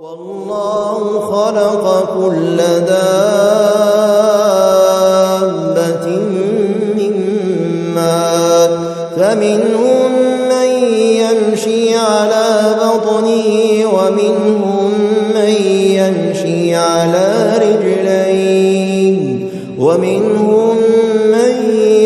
والله خلق كل دابة من ماء فمنهم من يمشي على بطنه ومنهم من يمشي على رجلين ومنهم من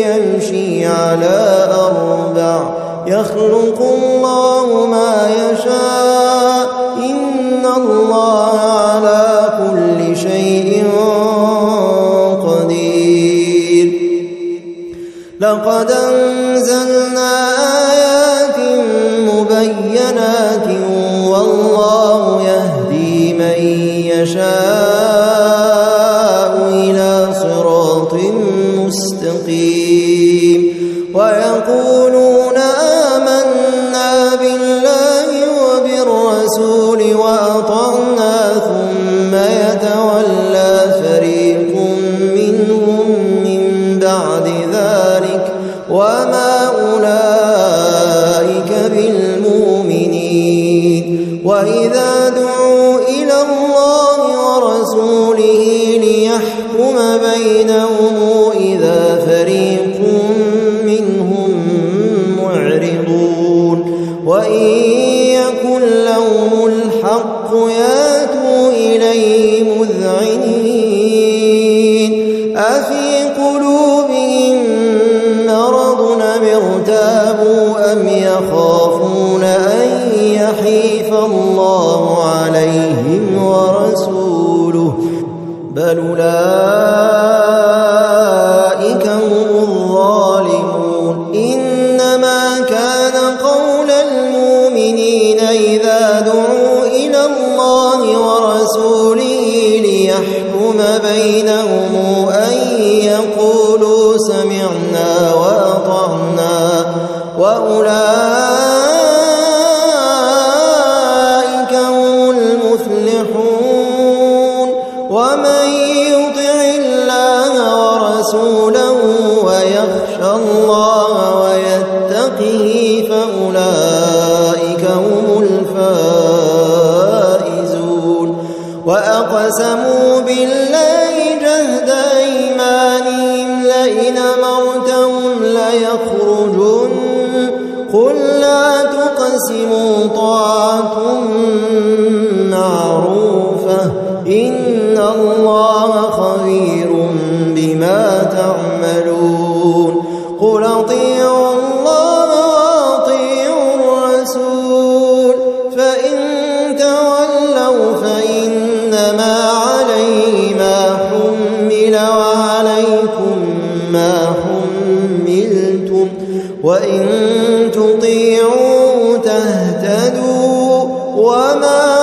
يمشي على أربع يخلق الله ما يشاء إن الله على كل شيء قدير. لقد أنزلنا آيات مبينات والله يهدي من يشاء إلى صراط مستقيم. ويقولون آمنا بالله وبالرسول وأطعنا ثم يتولى فريق منهم من بعد ذلك وما أولئك بالمؤمنين. وإذا دعوا إلى الله ورسوله ليحكم بينهم إذا فريق منهم معرضون وإن يكن لهم الحق ياتوا إليه مذعنين. أفي قلوبهم مرض أم ارتابوا أم يخافون أن يحيف الله عليهم ورسوله بل أولئك هم الظالمون. إنما كان قول المؤمنين إذا دعوا إلى الله ورسوله ليحكم بينهم أن يقولوا سمعنا وأطعنا وأولئك هم المفلحون. ومن يطع الله ورسوله ويخشى الله ويتقه فأولئك هم الفائزون. وأقسموا بالله جهد أيمانهم لئن أمرتهم ليخرجن قل لا تقسموا طاعة معروفة إن الله خبير بما تعملون. قل أطيعوا الله وأطيعوا الرسول فإن تولوا فإنما عليه ما حمل وعليكم ما حملتم وإن تطيعوا تهتدوا وما